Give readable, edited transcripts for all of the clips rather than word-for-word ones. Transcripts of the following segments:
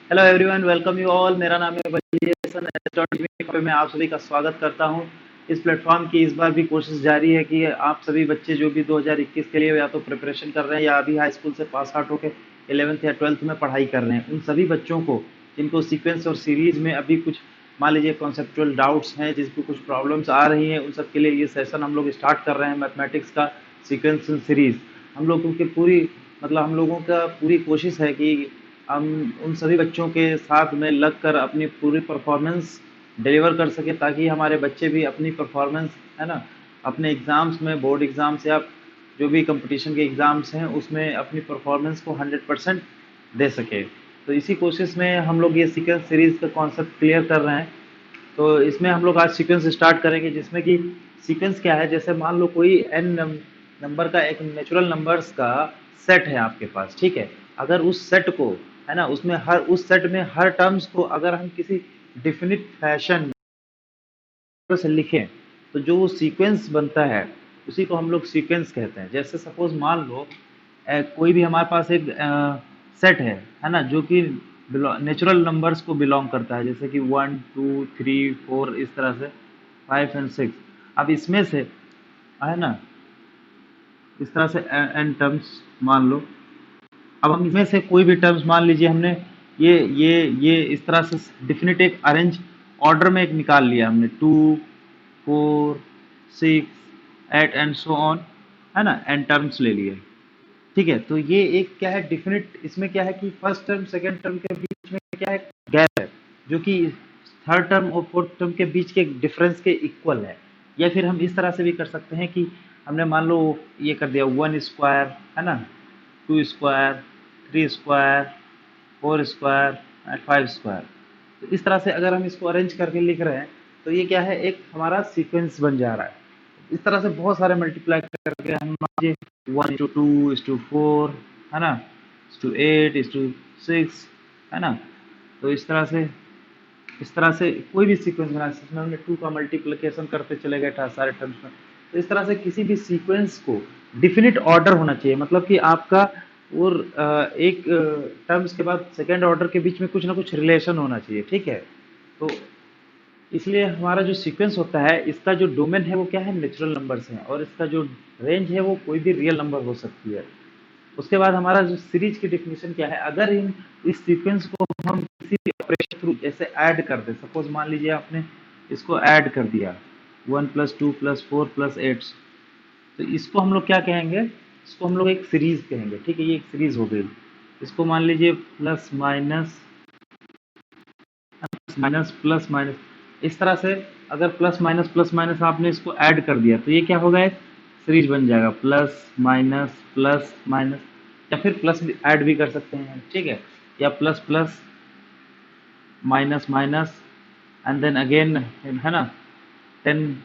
Hello everyone, welcome you all. मेरा नाम है वलीद। मैं आप सभी का स्वागत करता हूं। इस प्लेटफॉर्म की इस बार भी कोशिश जारी है कि आप सभी बच्चे जो भी 2021 के लिए या तो प्रिपरेशन कर रहे हैं या अभी हाई स्कूल से पास आउट होकर 11th या 12th में पढ़ाई कर रहे हैं, उन सभी बच्चों को जिनको सीक्वेंस और सीरीज में अभी कुछ मान लीजिए कॉन्सेप्चुअल डाउट्स हैं, जिसकी कुछ प्रॉब्लम्स आ रही हैं, उन सब के लिए ये सेशन हम लोग स्टार्ट कर रहे हैं। मैथमेटिक्स का सीक्वेंस एंड सीरीज हम लोगों की पूरी हम लोगों का पूरी कोशिश है कि हम उन सभी बच्चों के साथ में लगकर अपनी पूरी परफॉर्मेंस डिलीवर कर सके, ताकि हमारे बच्चे भी अपनी परफॉर्मेंस है ना अपने एग्ज़ाम्स में, बोर्ड एग्ज़ाम्स या जो भी कंपटीशन के एग्ज़ाम्स हैं, उसमें अपनी परफॉर्मेंस को 100% दे सके। तो इसी कोशिश में हम लोग ये सीक्वेंस सीरीज़ का कॉन्सेप्ट क्लियर कर रहे हैं। तो इसमें हम लोग आज सीक्वेंस स्टार्ट करेंगे, जिसमें कि सीक्वेंस क्या है, जैसे मान लो कोई n नंबर का एक नेचुरल नंबर्स का सेट है आपके पास, ठीक है। अगर उस सेट को है ना उसमें उस सेट में हर टर्म्स को अगर हम किसी डिफिनिट फैशन से लिखें, तो जो वो सीक्वेंस बनता है उसी को हम लोग सीक्वेंस कहते हैं। जैसे सपोज मान लो कोई भी हमारे पास एक सेट है ना, जो कि नेचुरल नंबर्स को बिलोंग करता है, जैसे कि 1 2 3 4 इस तरह से 5 एंड 6। अब इसमें से है ना इस तरह से एन टर्म्स मान लो। अब हम इसमें से कोई भी टर्म्स मान लीजिए हमने ये इस तरह से डिफिनिट एक अरेंज ऑर्डर में एक निकाल लिया हमने, 2 4 6 8 एंड सो ऑन, है ना, एन टर्म्स ले लिए, ठीक है। तो ये एक क्या है डिफिनिट, इसमें क्या है कि फर्स्ट टर्म सेकंड टर्म के बीच में क्या है, गैप है, जो कि थर्ड टर्म और फोर्थ टर्म के बीच के डिफरेंस के इक्वल है। या फिर हम इस तरह से भी कर सकते हैं कि हमने मान लो ये कर दिया 1 स्क्वायर, है ना, 2 square, 3 square, 4 square and 5 square. तो इस तरह से अगर हम इसको अरेंज करके लिख रहे हैं, तो ये क्या है, एक हमारा सीक्वेंस बन जा रहा है। इस तरह से बहुत सारे मल्टीप्लाई करके हम 1:2:4, है ना, 8:6, है ना। तो इस तरह से कोई भी सीक्वेंस बना, जिसमें हमने 2 का मल्टीप्लिकेशन करते चले गए सारे टर्म्स में। तो इस तरह से किसी भी सीक्वेंस को डिफिनिट ऑर्डर होना चाहिए, मतलब कि आपका और एक टर्म्स के बाद सेकेंड ऑर्डर के बीच में कुछ ना कुछ रिलेशन होना चाहिए, ठीक है। तो इसलिए हमारा जो सीक्वेंस होता है, इसका जो डोमेन है वो क्या है, नेचुरल नंबर्स हैं, और इसका जो रेंज है वो कोई भी रियल नंबर हो सकती है। उसके बाद हमारा जो सीरीज की डेफिनेशन क्या है, अगर इस सीक्वेंस को हम किसी भी ऑपरेशन थ्रू जैसे ऐड कर दें, सपोज मान लीजिए आपने इसको ऐड कर दिया 1 + 2 + 4 + 8, तो इसको हम लोग क्या कहेंगे, इसको हम लोग एक सीरीज कहेंगे, ठीक है। ये एक सीरीज हो गई। इसको मान लीजिए plus minus minus plus minus, इस तरह से अगर प्लस माइनस आपने इसको ऐड कर दिया, तो ये क्या होगा, एक सीरीज बन जाएगा, प्लस माइनस, या फिर प्लस भी ऐड भी कर सकते हैं, ठीक है, या plus plus minus minus and then again, है ना, 10,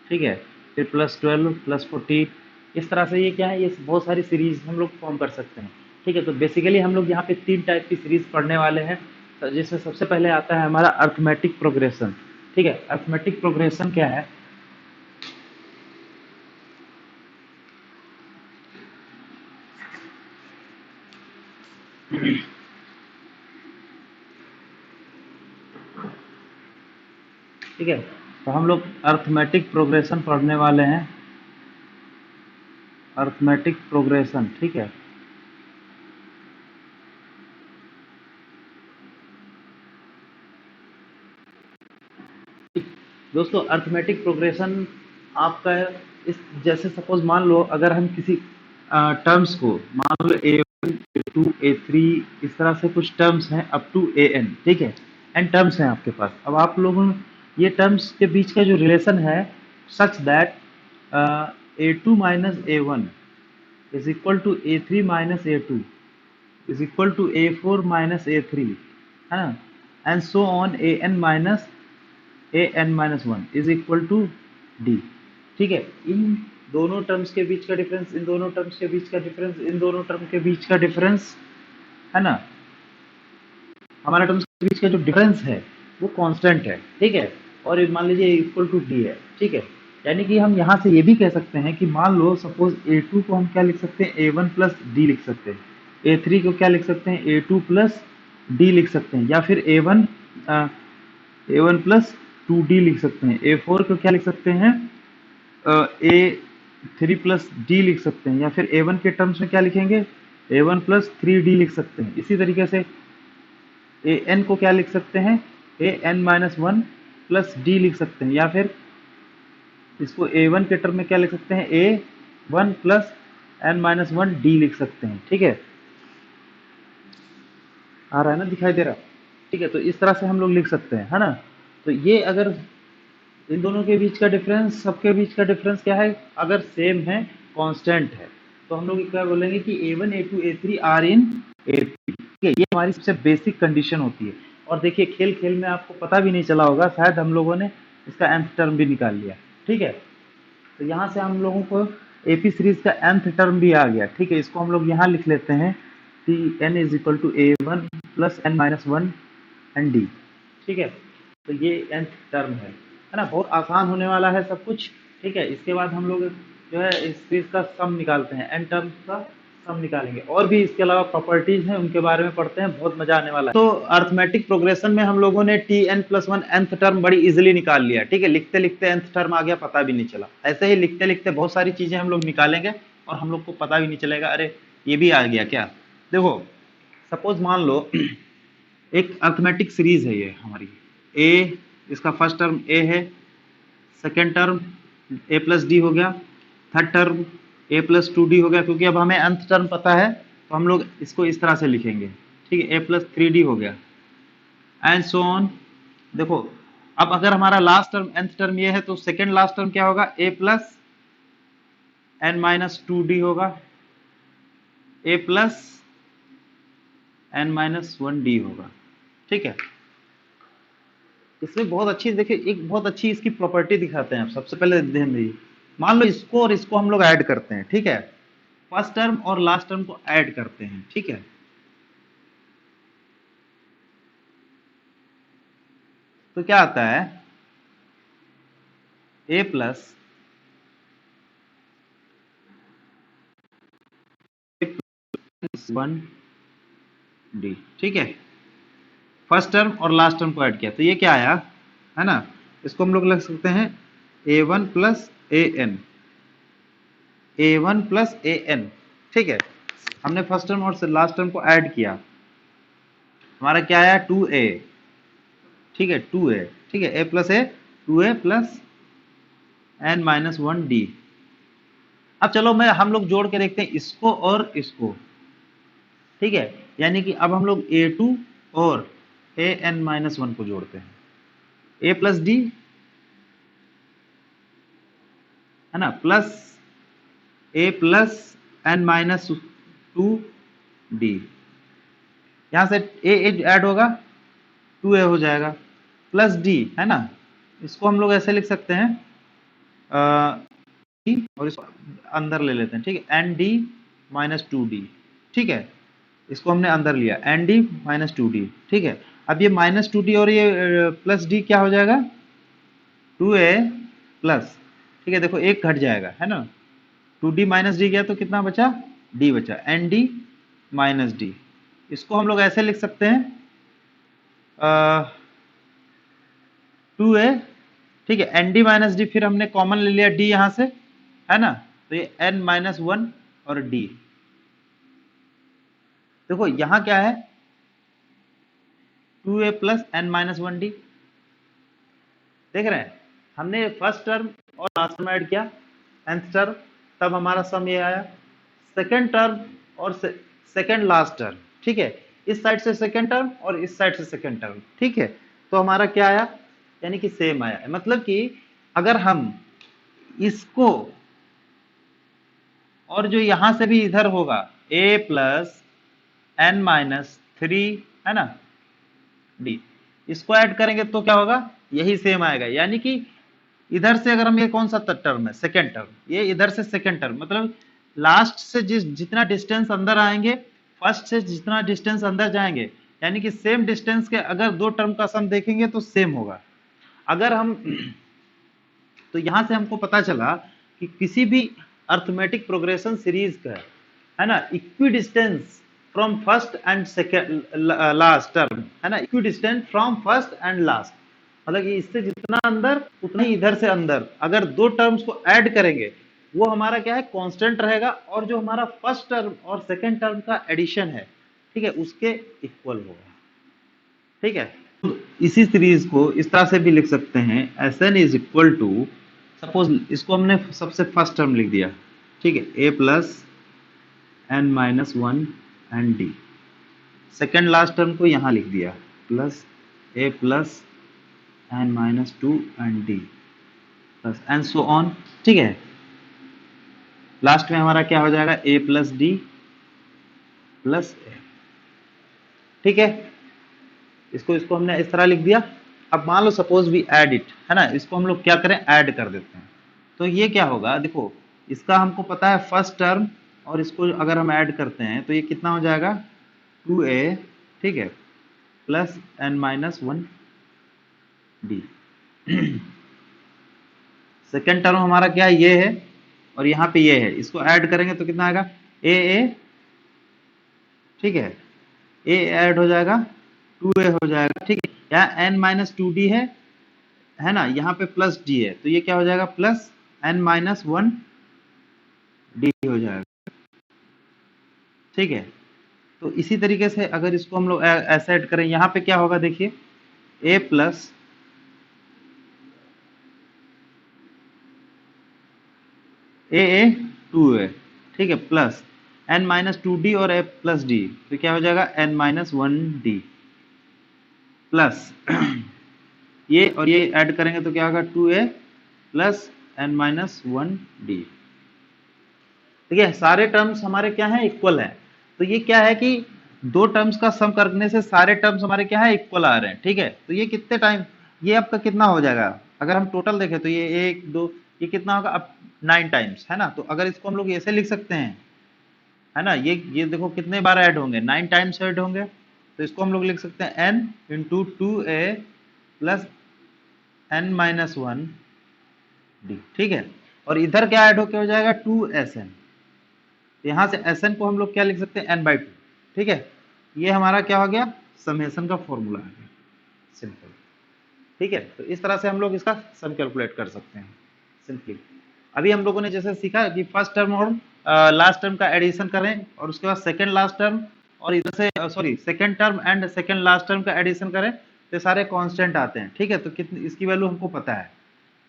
ठीक है, फिर +12 +14। इस तरह से ये क्या है, ये बहुत सारी सीरीज हम लोग फॉर्म कर सकते हैं, ठीक है। तो बेसिकली हम लोग यहाँ पे 3 टाइप की सीरीज पढ़ने वाले हैं। तो जिसमें सबसे पहले आता है हमारा अर्थमेटिक प्रोग्रेशन, ठीक है। अर्थमेटिक प्रोग्रेशन क्या है, ठीक है। तो हम लोग अर्थमेटिक प्रोग्रेशन पढ़ने वाले हैं, अर्थमेटिक प्रोग्रेशन, ठीक है। दोस्तों अर्थमेटिक प्रोग्रेशन आपका इस, जैसे सपोज मान लो अगर हम किसी टर्म्स को मान लो A1 A2 A3 इस तरह से कुछ टर्म्स हैं अप टू AN, ठीक है, n टर्म्स हैं आपके पास। अब आप लोगों ये टर्म्स के बीच का जो रिलेशन है, such that A2 - A1 is equal to A3 - A2 is equal to A4 - A3, है ना, and so on an-1 is equal to D, ठीक है। इन दोनों टर्म्स के बीच का डिफरेंस, इन दोनों टर्म्स के बीच का डिफरेंस, इन दोनों टर्म के बीच का डिफरेंस, है ना, हमारा टर्म्स के बीच का जो डिफरेंस है वो कांस्टेंट है, ठीक है। और मान लीजिए इक्वल टू डी है, ठीक है। यानी कि हम यहाँ से ये भी कह सकते हैं कि मान लो सपोज A2 को हम क्या लिख सकते हैं, A1 + D लिख सकते हैं, A3 को क्या लिख सकते हैं, A2 + डी लिख सकते हैं, या फिर A1 प्लस 2D लिख सकते हैं। A4 को क्या लिख सकते हैं, A3 प्लस डी लिख सकते हैं, या फिर A1 के टर्म्स में क्या लिखेंगे, A1 प्लस 3D लिख सकते हैं। इसी तरीके से AN को क्या लिख सकते हैं, AN माइनस 1 प्लस डी लिख सकते हैं, या फिर इसको A1 के टर्म में क्या लिख सकते हैं, A1 plus N minus 1 D लिख सकते हैं। ठीक है, आ रहा है ना, दिखाई दे रहा है? ठीक है, तो इस तरह से हम लोग लिख सकते हैं, है ना। तो ये अगर इन दोनों के बीच का डिफरेंस, सबके बीच का डिफरेंस क्या है, अगर सेम है, कांस्टेंट है, तो हम लोग क्या बोलेंगे कि A1 A2 A3 are in A3। ठीक है, ये हमारी सबसे बेसिक कंडीशन होती है। और देखिए, खेल खेल में आपको पता भी नहीं चला होगा, शायद हम लोगों ने इसका nth टर्म भी निकाल लिया। ठीक है, तो यहाँ से हम लोगों को एपी सीरीज का nth टर्म भी आ गया। ठीक है, इसको हम लोग यहाँ लिख लेते हैं कि n is equal to A1 plus n minus 1 and D. ठीक है, तो ये nth टर्म है ना, बहुत आसान होने वाला है सब कुछ। ठीक है, इसके बाद हम लोग जो है इस सीरीज का सम निकालते हैं, n टर्म्स का सम निकालेंगे, और भी इसके अलावा प्रॉपर्टीज हैं, उनके बारे में पढ़ते हैं, बहुत मजा आने वाला है। तो अर्थमेटिक प्रोग्रेशन में हम लोगों ने Tn प्लस 1 nth टर्म बड़ी इजिली निकाल लिया। ठीक है, लिखते लिखते nth टर्म आ गया, पता भी नहीं चला। ऐसे ही लिखते लिखते बहुत सारी चीजें हम लोग निकालेंगे और हम लोग को पता भी नहीं चलेगा, अरे ये भी आ गया क्या। देखो, सपोज मान लो एक अर्थमेटिक सीरीज है ये हमारी, ए, इसका फर्स्ट टर्म ए है, सेकेंड टर्म ए प्लस डी हो गया, थर्ड टर्म ए प्लस 2D हो गया, क्योंकि अब हमें nth टर्म पता है तो हम लोग इसको इस तरह से लिखेंगे। ठीक है, ए प्लस 3D हो गया, एंड सो ऑन। देखो, अब अगर हमारा लास्ट टर्म nth टर्म ये है, तो सेकेंड लास्ट टर्म क्या होगा, ए प्लस n माइनस 2D होगा, ए प्लस n माइनस 1D होगा। ठीक है, इसमें बहुत अच्छी, देखिए एक बहुत अच्छी इसकी प्रॉपर्टी दिखाते हैं। सबसे पहले ध्यान दीजिए, मान लो इसको और इसको हम लोग ऐड करते हैं। ठीक है, फर्स्ट टर्म और लास्ट टर्म को ऐड करते हैं। ठीक है, तो क्या आता है, ए प्लस 1D। ठीक है, फर्स्ट टर्म और लास्ट टर्म को ऐड किया तो ये क्या आया, है ना। इसको हम लोग लिख सकते हैं A1 plus AN, A1 plus AN। ठीक है, हमने फर्स्ट टर्म और लास्ट टर्म को ऐड किया, हमारा क्या आया, 2A। ठीक है, 2A। ठीक है, A plus A, 2A plus N minus 1D। अब चलो मैं हम लोग जोड़ के देखते हैं इसको और इसको। ठीक है, यानी कि अब हम लोग A2 और AN माइनस 1 को जोड़ते हैं, A प्लस डी, है ना, plus A plus N minus 2D। यहां से A ऐड होगा, 2A हो जाएगा, प्लस D, है ना। इसको हम लोग ऐसे लिख सकते हैं, और इसको अंदर ले लेते हैं। ठीक है, ND माइनस 2D। ठीक है, इसको हमने अंदर लिया, ND माइनस 2D। ठीक है, अब ये माइनस 2D और ये प्लस D क्या हो जाएगा, 2A प्लस। ठीक है, देखो एक घट जाएगा, है ना, 2D माइनस डी गया तो कितना बचा, D बचा, ND माइनस डी। इसको हम लोग ऐसे लिख सकते हैं, 2A। ठीक है, ND माइनस डी, फिर हमने कॉमन ले लिया D यहां से, है ना, तो ये N माइनस 1 और D। देखो यहां क्या है, 2A plus N minus 1D। देख रहे हैं, हमने फर्स्ट टर्म और लास्ट टर्म ऐड किया, nth टर्म, तब हमारा सम ये आया। सेकेंड टर्म और सेकेंड लास्ट टर्म, ठीक है, इस साइड से सेकेंड टर्म और इस साइड से सेकेंड टर्म। ठीक है, तो हमारा क्या आया, यानी कि सेम आया। मतलब कि अगर हम इसको और जो यहां से भी इधर होगा, A प्लस N माइनस 3, है ना, D, इसको ऐड करेंगे तो क्या होगा, यही सेम आएगा। यानी कि इधर से अगर हम, ये कौन सा टर्म है, सेकेंड टर्म, ये इधर से सेकेंड टर्म, मतलब लास्ट से जितना डिस्टेंस अंदर आएंगे, फर्स्ट से जितना डिस्टेंस अंदर जाएंगे, यानी कि सेम डिस्टेंस के अगर दो टर्म का सम देखेंगे तो सेम होगा। अगर हम तो यहां से हमको पता चला कि किसी भी अर्थमेटिक प्रोग्रेशन सीरीज का, है ना, equi distance from first and second last term, है ना, equi distant from first and last, मतलब कि इससे जितना अंदर उतना ही इधर से अंदर। अगर दो टर्म्स को ऐड करेंगे वो हमारा क्या है, कांस्टेंट रहेगा, और जो हमारा फर्स्ट टर्म और सेकेंड टर्म का एडिशन है, ठीक है, उसके इक्वल होगा। ठीक है, तो इसी सीरीज को इस तरह से भी लिख सकते हैं, s n is equal to, suppose इसको हमने सबसे फर्स्ट टर्म लिख दिया, ठीक है, a plus N minus one and d. Second last term को यहां लिख दिया, plus a plus N minus two and d plus and so on. ठीक है, लास्ट में हमारा क्या हो जाएगा, a plus d plus a. ठीक है, इसको हमने इस तरह लिख दिया। अब मान लो सपोज वी ऐड इट, है ना, इसको हम लोग क्या करें, ऐड कर देते हैं। तो ये क्या होगा, देखो इसका हमको पता है फर्स्ट टर्म, और इसको अगर हम ऐड करते हैं तो ये कितना हो जाएगा, 2a, ठीक है, plus N minus one D. Second term हमारा क्या है, ये है, और यहाँ पे ये है, इसको ऐड करेंगे तो कितना आएगा, ए, ठीक है, ए ऐड हो जाएगा, 2a हो जाएगा, ठीक है, यहाँ n माइनस टू डी है ना, यहाँ पे प्लस डी है, तो ये क्या हो जाएगा, plus n minus one D हो जाएगा। ठीक है, तो इसी तरीके से अगर इसको हम लोग ऐसे ऐड करें, यहाँ पे क्या होगा, देखिए a प्लस ए 2a, ठीक है, plus n minus two D और a प्लस डी, तो क्या हो जाएगा, n minus one D plus ये और ये ऐड करेंगे तो क्या होगा, 2a plus n minus one d. ठीक है, सारे टर्म्स हमारे क्या हैं, इक्वल हैं। तो ये क्या है कि दो टर्म्स का सम करने से सारे टर्म्स हमारे क्या है, इक्वल आ रहे हैं। ठीक है, तो ये कितने टाइम, ये आपका कितना हो जाएगा, अगर हम टोटल देखें तो ये एक दो, ये कितना होगा, अब 9 टाइम्स, है ना। तो अगर इसको हम लोग ऐसे लिख सकते हैं, है ना, ये देखो कितने बार ऐड होंगे, 9 टाइम्स ऐड होंगे। तो इसको हम लोग लिख सकते हैं n into two a plus N minus one d. ठीक है, और इधर क्या ऐड होके हो जाएगा, 2sn। यहां से sn को हम लोग क्या लिख सकते हैं, n बाई टू। ठीक है, ये हमारा क्या हो गया, समेशन का फॉर्मूला आ गया, सिंपल। ठीक है, तो इस तरह से हम लोग इसका सम कैलकुलेट कर सकते हैं सिंपली। अभी हम लोगों ने जैसे सीखा कि फर्स्ट टर्म और लास्ट टर्म का एडिशन करें, और उसके बाद सेकंड लास्ट टर्म, और इधर से sorry second term and second last term का एडिशन करें, तो सारे कांस्टेंट आते हैं। ठीक है, तो कितनी इसकी वैल्यू हमको पता है।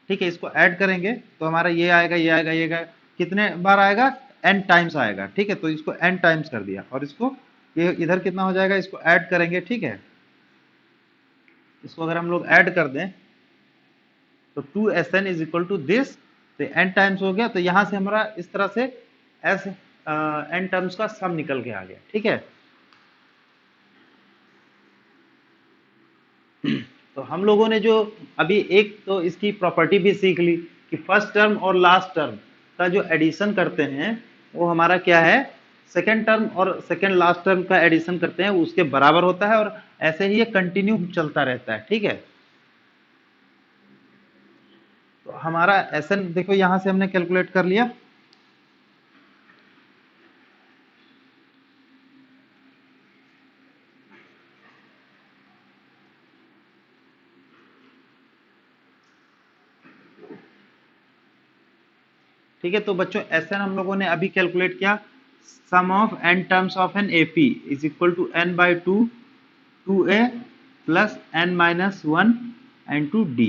ठीक है, इसको ऐड करेंगे तो हमारा ये आएगा, ये आएगा, ये आएगा, कितने बार आएगा, n टाइम्स आएगा। ठीक है, तो इसको n टाइम्स कर दिया, और इसको ये इधर कितना हो जाएगा, इसको ऐड करेंगे। ठीक है, इसको अगर हम लोग ऐड कर दें तो 2sn is equal to this, तो n टाइम्स हो गया। तो यहां से हमारा इस तरह से n टर्म्स का सम निकल के आ गया। ठीक है, तो हम लोगों ने जो अभी एक तो इसकी प्रॉपर्टी भी सीख ली कि फर्स्ट टर्म और लास्ट टर्म का जो एडिशन करते हैं वो हमारा क्या है, सेकेंड टर्म और सेकेंड लास्ट टर्म का एडिशन करते हैं उसके बराबर होता है, और ऐसे ही ये कंटिन्यू चलता रहता है। ठीक है, तो हमारा एसएन देखो यहां से हमने कैलकुलेट कर लिया। ठीक है, तो बच्चों एसएन हम लोगों ने अभी कैलकुलेट किया, sum of n terms of an AP is equal to n by two 2a plus n minus one and two D.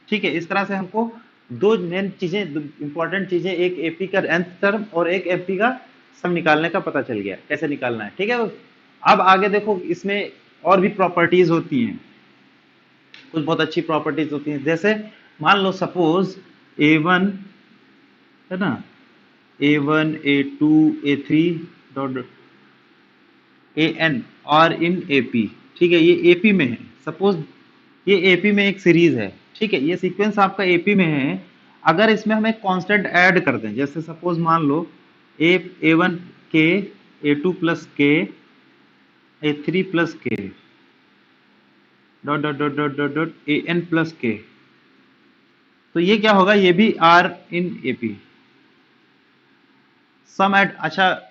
ठीक है, इस तरह से हमको दो मेन चीजें, इंपॉर्टेंट चीजें, एक एपी का nth टर्म और एक एपी का सम निकालने का पता चल गया कैसे निकालना है। ठीक है, तो अब आगे देखो इसमें और भी प्रॉपर्टीज होती हैं, कुछ बहुत अच्छी प्रॉपर्टीज होती हैं। जैसे मान लो सपोज a1 है ना, a1 a2 a3 dot an और इन AP। ठीक है, ये AP में है, सपोज ये AP में एक सीरीज है। ठीक है, ये सीक्वेंस आपका AP में है। अगर इसमें हम एक कांस्टेंट ऐड कर दें, जैसे सपोज मान लो a1 k a2 plus k a3 plus k dot dot dot dot dot dot an plus k, तो ये क्या होगा, ये भी R इन AP। सम एट, अच्छा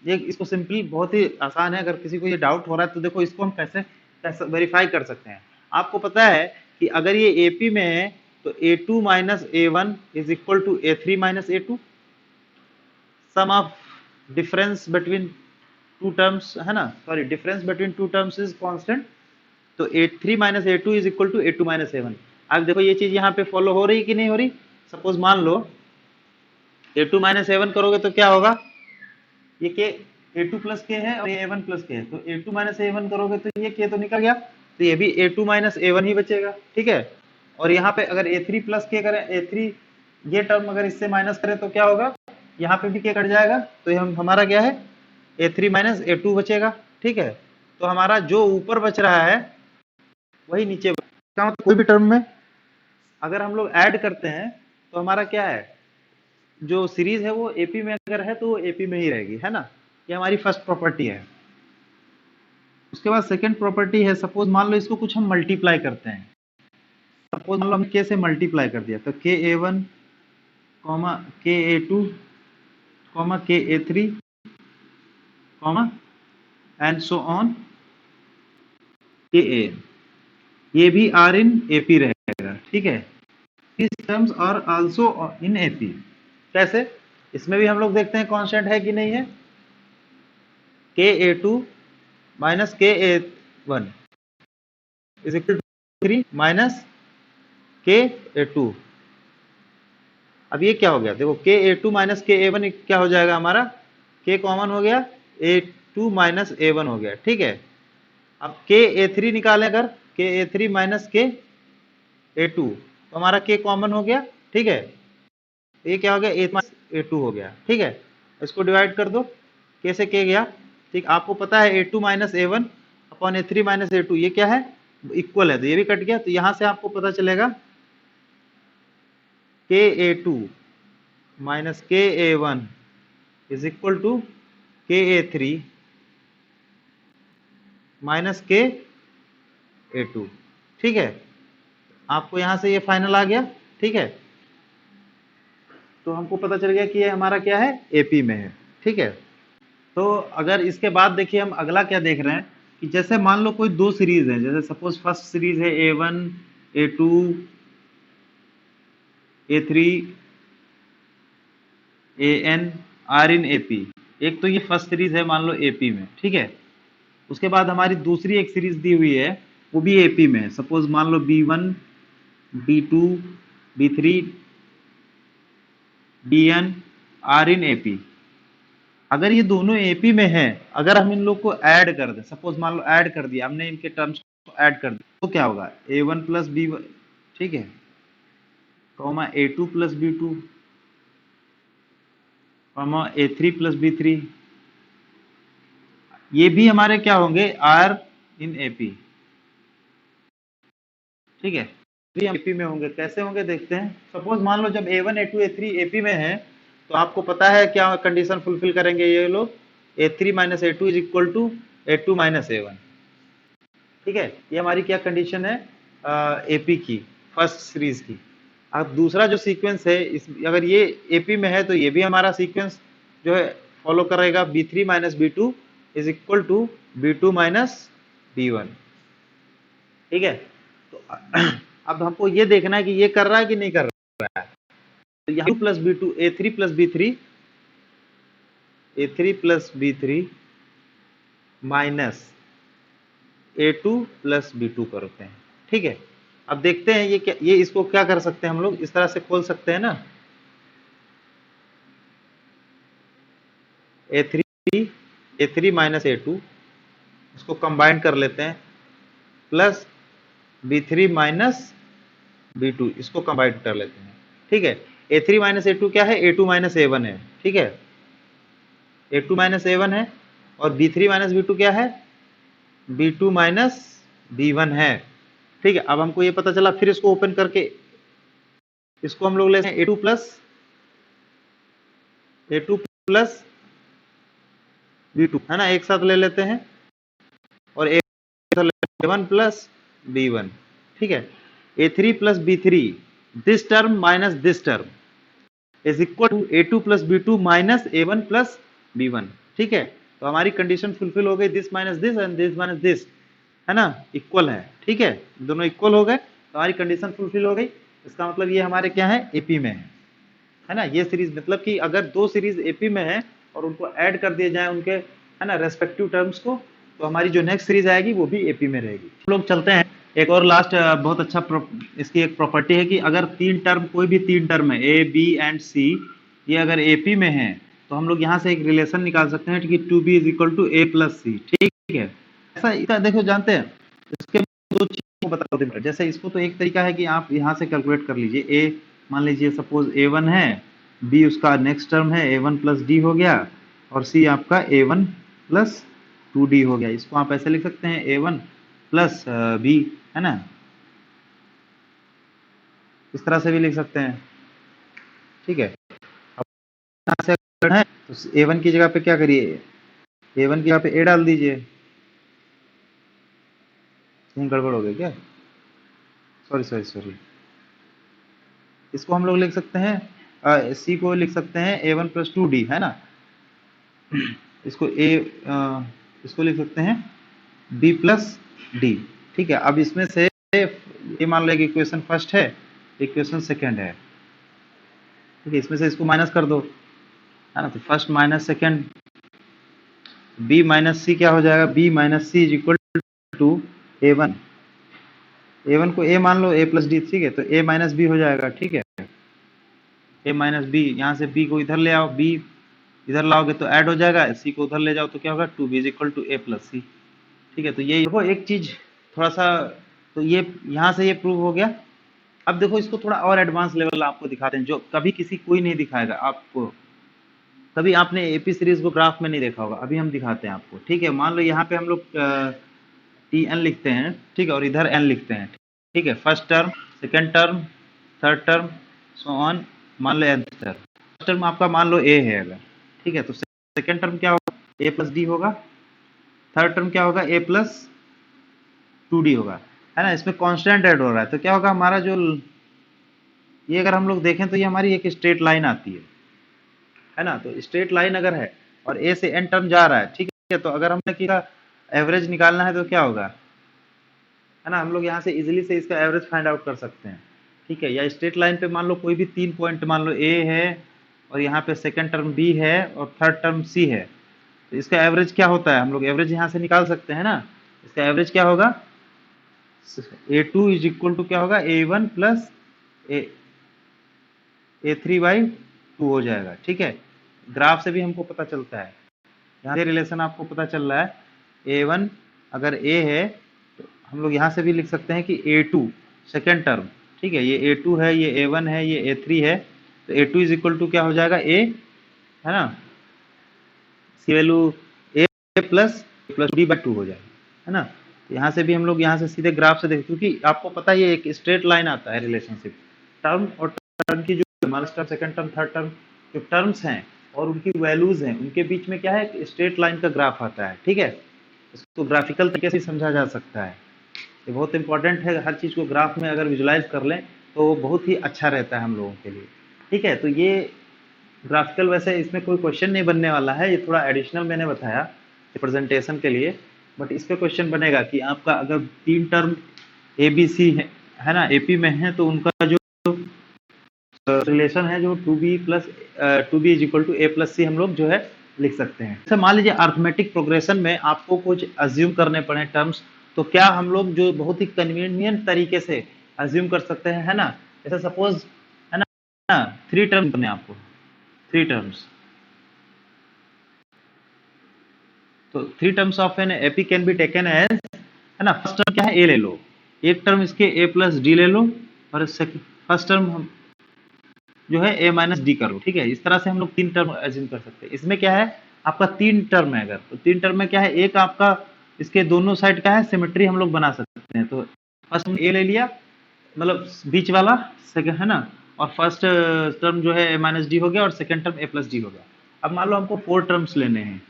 ये इसको सिंपली बहुत ही आसान है, अगर किसी को ये डाउट हो रहा है तो देखो इसको हम कैसे कैसे वेरीफाई कर सकते हैं। आपको पता है कि अगर ये एपी में है तो A2 minus A1 is equal to A3 minus A2, sum of difference between two terms है ना, sorry difference between two terms is constant, तो A3 minus A2 is equal to A2 minus A1। अब देखो ये चीज यहाँ पे follow हो रही कि नहीं हो रही। सपोज मान लो A2 माइनस A1 करोगे तो क्या होगा, ये के A2 प्लस के है और ये A1 प्लस के है, तो A2 माइनस A1 करोगे तो ये के तो निकल गया, तो ये भी A2 माइनस A1 ही बचेगा, ठीक है। और यहाँ पे अगर A3 प्लस के करें, A3 ये टर्म अगर इससे माइनस करें तो क्या होगा, यहाँ पे भी के कट जाएगा, तो हम हमारा क्या है A3 माइनस A2 बचेगा, ठीक है। तो हमारा जो ऊपर बच रहा है वही नीचे मतलब कोई भी टर्म में अगर हम लोग ऐड करते हैं तो हमारा क्या है, जो सीरीज है वो एपी में अगर है तो वो एपी में ही रहेगी, है ना। ये हमारी फर्स्ट प्रॉपर्टी है। उसके बाद सेकंड प्रॉपर्टी है, सपोज मान लो इसको कुछ हम मल्टीप्लाई करते हैं, सपोज मान लो हम के से मल्टीप्लाई कर दिया, तो के A1 कॉमा के A2 कॉमा के A3 comma and so on के AN, ये भी आर इन एपी रहेगा, ठीक है। These terms are also in AP। कैसे, इसमें भी हम लोग देखते हैं कांस्टेंट है कि नहीं है, के A2 माइनस के A1 is equal to 3 minus के A2। अब ये क्या हो गया, देखो के A2 माइनस के A1 क्या हो जाएगा हमारा, के कॉमन हो गया, A2 माइनस A1 हो गया, ठीक है। अब के A3 निकालें अगर, के A3 माइनस के A2 तो हमारा के कॉमन हो गया, ठीक है। ये क्या हो गया, A2 हो गया, ठीक है। इसको डिवाइड कर दो, के से के गया, ठीक। आपको पता है A2 minus A1 upon A3 minus A2 ये क्या है, इक्वल है, तो ये भी कट गया, तो यहां से आपको पता चलेगा के A2 माइनस के A1 इज इक्वल टू के A3 माइनस के A2, ठीक है। आपको यहां से ये फाइनल आ गया, ठीक है। तो हमको पता चल गया कि ये हमारा क्या है, एपी में है, ठीक है। तो अगर इसके बाद देखिए हम अगला क्या देख रहे हैं कि जैसे मान लो कोई दो सीरीज है, जैसे सपोज फर्स्ट सीरीज है A1 A2 A3 AN are in AP, एक तो ये फर्स्ट सीरीज है मान लो AP में, ठीक है। उसके बाद हमारी दूसरी एक सीरीज दी हुई है वो भी AP में है, सपोज मान लो B1 B2 B3 DN are in AP। अगर ये दोनों एपी में है, अगर हम इन लोग को ऐड कर दें, सपोज मान लो ऐड कर दिया हमने, इनके टर्म्स को ऐड कर दिया, तो क्या होगा, A1 प्लस B1, ठीक है, comma A2 plus B2 comma A3 plus B3, ये भी हमारे क्या होंगे, आर इन एपी, ठीक है। ये एपी में होंगे, कैसे होंगे देखते हैं। सपोज मान लो जब A1 A2 A3 एपी में है तो आपको पता है क्या कंडीशन फुलफिल करेंगे ये लोग, A3 minus A2 is equal to A2 minus A1, ठीक है। ये हमारी क्या कंडीशन है, एपी की फर्स्ट सीरीज की। अब दूसरा जो सीक्वेंस है अगर ये एपी में है तो ये भी हमारा सीक्वेंस जो है फॉलो करेगा, B3 minus B2 is equal to B2 minus B1, ठीक है। तो अब हमको ये देखना है कि ये कर रहा है कि नहीं कर रहा है, तो यहाँ plus B2 A3 plus B3 A3 plus B3 minus A2 plus B2 करते हैं, ठीक है। अब देखते हैं ये क्या, ये इसको क्या कर सकते हैं हम लोग, इस तरह से खोल सकते हैं ना, A3 माइनस A2 इसको कंबाइन कर लेते हैं, प्लस B3 माइनस B2 इसको कंबाइन कर लेते हैं, ठीक है। A3 माइनस A2 क्या है, A2 माइनस A1 है, ठीक है, A2 माइनस A1 है, और B3 माइनस B2 क्या है, B2 माइनस B1 है, ठीक है। अब हमको ये पता चला, फिर इसको ओपन करके इसको हम लोग लेते हैं A2 प्लस B2, है ना, एक साथ ले लेते हैं, और A1 प्लस B1, ठीक है। A3 plus B3 this term minus this term, is equal to A2 plus B2 minus A1 plus B1। ठीक है, तो हमारी कंडीशन फुलफिल हो गई, this minus this and this minus this, है ना, इक्वल है। ठीक है, दोनों इक्वल हो गए तो हमारी कंडीशन फुलफिल हो गई। इसका मतलब ये हमारे क्या है, एपी में है ना। ये सीरीज मतलब कि अगर दो सीरीज एपी में है और उनको ऐड कर दिए जाए उनके, है ना, रेस्पेक्टिव टर्म्स को, तो हमारी जो नेक्स्ट सीरीज आएगी वो भी एपी में रहेगी। हम लोग चलते हैं एक और लास्ट बहुत अच्छा इसकी एक प्रॉपर्टी है कि अगर तीन टर्म, कोई भी तीन टर्म है ए बी एंड सी, ये अगर एपी में है तो हम लोग यहाँ से एक रिलेशन निकाल सकते हैं कि 2b is equal to a plus c. ठीक है, ऐसा इसका देखो जानते हैं, इसके दो चीजों को बता दो। जैसे इसको तो एक तरीका है कि आप यहाँ से कैलकुलेट कर लीजिए, ए मान लीजिए सपोज A1 है, बी उसका नेक्स्ट टर्म है A1 प्लस डी हो गया, और सी आपका A1 प्लस 2d हो गया। इसको आप ऐसे लिख सकते हैं A1 प्लस बी, है ना, इस तरह से भी लिख सकते हैं। ठीक है, अब यहाँ से अगर है तो A1 की जगह पे क्या करिए, A1 की जगह पे A डाल दीजिए। कहीं गड़बड़ हो गई क्या, सॉरी सॉरी सॉरी। इसको हम लोग लिख सकते हैं, सी को लिख सकते हैं A1 प्लस 2d, है ना। इसको इसको लिख सकते हैं b प्लस डी। ठीक है, अब इसमें से ये मान लो कि इक्वेशन फर्स्ट है, इक्वेशन सेकंड है। ठीक है, इसमें से इसको माइनस कर दो, है ना, तो first minus second, b minus c क्या हो जाएगा, b minus c is equal to A1। A1 को a मान लो, a प्लस डी। ठीक है, तो a माइनस बी हो जाएगा। ठीक है, a माइनस बी, यहाँ से b को इधर ले आओ, b इधर लाओगे तो ऐड हो जाएगा, c को उधर ले जाओ तो क्या होगा, 2b is equal to a plus c. ठीक है, तो ये देखो एक चीज थोड़ा सा, तो ये यहाँ से ये प्रूव हो गया। अब देखो इसको थोड़ा और एडवांस लेवल आपको दिखाते हैं, जो कभी किसी कोई नहीं दिखाएगा आपको, कभी आपने एपी सीरीज को ग्राफ में नहीं देखा होगा, अभी हम दिखाते हैं आपको। ठीक है, मान लो यहाँ पे हम लोग टी एन लिखते हैं, ठीक है, और इधर एन लिखते हैं। ठीक है, first term, second term, third term, so on, मान लो nth टर्म। फर्स्ट टर्म आपका मान लो ए है अगर, ठीक है, तो सेकेंड टर्म क्या होगा, ए प्लस डी होगा, थर्ड टर्म क्या होगा, ए प्लस 2d होगा, है ना। इसमें कांस्टेंट ऐड हो रहा है तो क्या होगा हमारा जो, ये अगर हम लोग देखें तो ये हमारी एक स्ट्रेट लाइन आती है ना। तो स्ट्रेट लाइन अगर है और ए से एन टर्म जा रहा है, ठीक है, तो अगर हमने किया एवरेज निकालना है तो क्या होगा, है ना, हम लोग यहाँ से इजीली से इसका एवरेज फाइंड आउट कर सकते हैं। ठीक है, या स्ट्रेट लाइन पे मान लो कोई भी तीन पॉइंट, मान लो ए है और यहाँ पे सेकंड टर्म बी है और थर्ड टर्म सी है, तो इसका एवरेज क्या होता है, हम लोग एवरेज यहाँ से निकाल सकते हैं ना। इसका एवरेज क्या होगा, A2 इज इक्वल टू क्या होगा, A1 प्लस A3 बाई 2 हो जाएगा। ठीक है, ग्राफ से भी हमको पता चलता है, यहाँ से रिलेशन आपको पता चल रहा है। A1 अगर A है तो हम लोग यहाँ से भी लिख सकते हैं कि A2 सेकेंड टर्म, ठीक है, ये A2 है, ये A1 है, ये A3 है, तो A2 इज इक्वल टू क्या हो जाएगा, A, है ना, c value A plus d by 2 हो जाएगा, है ना। यहाँ से भी हम लोग यहाँ से सीधे ग्राफ से देखें, क्योंकि आपको पता है ये एक स्ट्रेट लाइन आता है रिलेशनशिप, टर्म और टर्म की जो minus term, second term, third term जो टर्म्स हैं और उनकी वैल्यूज हैं, उनके बीच में क्या है, स्ट्रेट लाइन का ग्राफ आता है। ठीक है, इसको ग्राफिकल तरीके से समझा जा सकता है, ये बहुत इंपॉर्टेंट है। हर चीज़ को ग्राफ में अगर विजुलाइज कर लें तो बहुत ही अच्छा रहता है हम लोगों के लिए। ठीक है, तो ये ग्राफिकल, वैसे इसमें कोई क्वेश्चन नहीं बनने वाला है, ये थोड़ा एडिशनल मैंने बताया रिप्रेजेंटेशन के लिए, बट इस पे क्वेश्चन बनेगा कि आपका अगर तीन टर्म ए बी सी है ना, एपी में है, तो उनका जो रिलेशन है जो 2b plus 2b is equal to a plus c हम लोग जो है लिख सकते हैं। जैसे मान लीजिए अर्थमेटिक प्रोग्रेशन में आपको कुछ अज्यूम करने पड़े टर्म्स, तो क्या हम लोग जो बहुत ही कन्वीनियंट तरीके से अज्यूम कर सकते हैं, है ना। जैसे सपोज, है ना, थ्री टर्म्स बने आपको, थ्री टर्म्स, तो three terms of an AP can be taken as, है ना, फर्स्ट टर्म क्या है, ए ले लो, एक टर्म इसके ए प्लस डी ले लो, और फर्स्ट टर्म हम जो है ए माइनस डी करो। ठीक है, इस तरह से हम लोग तीन टर्म एज्यूम कर सकते हैं। इसमें क्या है, आपका तीन टर्म है अगर, तो तीन टर्म में क्या है, एक आपका इसके दोनों साइड का है सिमेट्री हम लोग बना सकते हैं। तो फर्स्ट ए ले लिया, मतलब बीच वाला सेकंड, है ना, और फर्स्ट टर्म जो है ए माइनस डी हो गया और सेकंड टर्म ए प्लस डी हो गया। अब मान लो हमको फोर टर्म्स लेने हैं,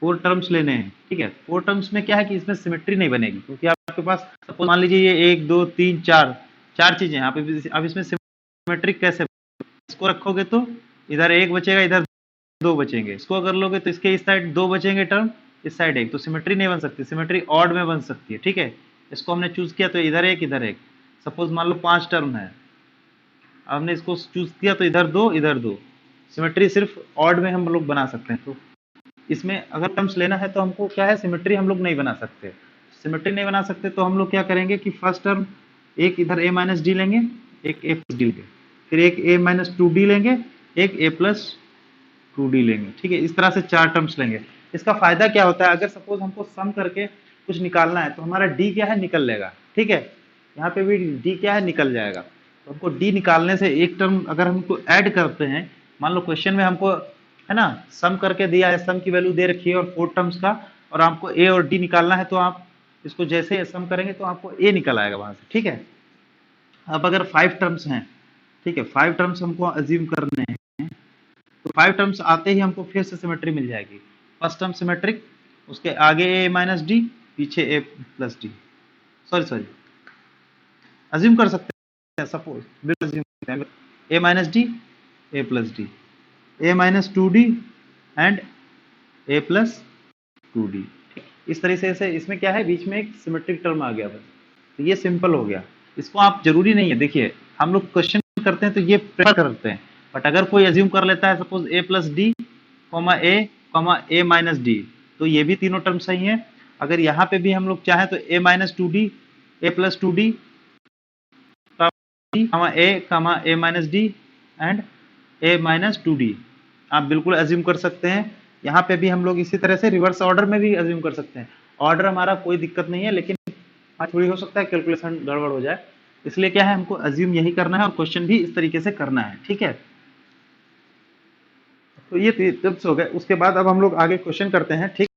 फोर टर्म्स लेने हैं। ठीक है, फोर टर्म्स में क्या है कि इसमें सिमेट्री नहीं बनेगी, क्योंकि आपके पास मान लीजिए ये एक दो तीन चार, चार चीजें हैं, अब इसमें सिमेट्रिक कैसे इसको रखोगे तो इधर 1 बचेगा, इधर 2 बचेंगे। इसको अगर लोगे तो इसके इस साइड 2 बचेंगे टर्म, इस साइड 1, तो सिमेट्री नहीं बन सकती। सिमेट्री ऑड में बन सकती है, ठीक है। इसको हमने चूज किया तो इधर 1 इधर 1। सपोज मान लो 5 टर्म है, हमने इसको चूज किया तो इधर 2 इधर 2। सिमेट्री सिर्फ ऑड में हम लोग बना सकते हैं। तो इसमें अगर टर्म्स लेना है तो हमको क्या है, सिमेट्री हम लोग नहीं बना सकते। सिमेट्री नहीं बना सकते तो हम लोग क्या करेंगे कि फर्स्ट टर्म एक इधर a माइनस डी लेंगे, एक a प्लस डी लेंगे, फिर एक a माइनस 2d लेंगे, एक a प्लस 2d लेंगे, ठीक है। इस तरह से 4 टर्म्स लेंगे। इसका फायदा क्या होता है, अगर सपोज हमको सम करके कुछ निकालना है तो हमारा d क्या है, निकल लेगा, ठीक है। यहाँ पे भी d क्या है, निकल जाएगा। तो हमको d निकालने से एक टर्म अगर हमको ऐड करते हैं, मान लो क्वेश्चन में हमको है ना सम करके दिया है, सम की वैल्यू दे रखी है और 4 टर्म्स का, और आपको a और d निकालना है, तो आप इसको जैसे सम करेंगे तो आपको a निकल आएगा वहां से, ठीक है। अब अगर 5 टर्म्स हैं, ठीक है, 5 टर्म्स हमको अज्यूम करने हैं, तो 5 टर्म्स आते ही हमको फिर से सिमेट्री मिल जाएगी। फर्स्ट टर्म सिमेट्रिक, उसके आगे a माइनस डी, पीछे a plus D. Sorry assume कर सकते हैं, सपोज बिल्कुल अज्यूम करते हैं, a minus D, a plus D, a minus 2d and a plus 2d। इस तरीके से इसमें क्या है, बीच में एक सिमेट्रिक टर्म आ गया बस। तो ये सिंपल हो गया। इसको आप जरूरी नहीं है, देखिए हम लोग क्वेश्चन करते हैं तो ये प्रेफर करते हैं, बट अगर कोई अज्यूम कर लेता है suppose a plus D a minus D, तो ये भी तीनों टर्म सही है। अगर यहाँ पे भी हम लोग चाहें तो a minus 2d, a plus 2d, a minus D and a minus 2d आप बिल्कुल अज्यूम कर सकते हैं। यहाँ पे भी हम लोग इसी तरह से रिवर्स ऑर्डर में भी अज्यूम कर सकते हैं। ऑर्डर हमारा कोई दिक्कत नहीं है, लेकिन थोड़ी हो सकता है कैलकुलेशन गड़बड़ हो जाए, इसलिए क्या है हमको अज्यूम यही करना है और क्वेश्चन भी इस तरीके से करना है, ठीक है। तो ये टिप्स हो गए। उसके बाद अब हम लोग आगे क्वेश्चन करते हैं, ठीक।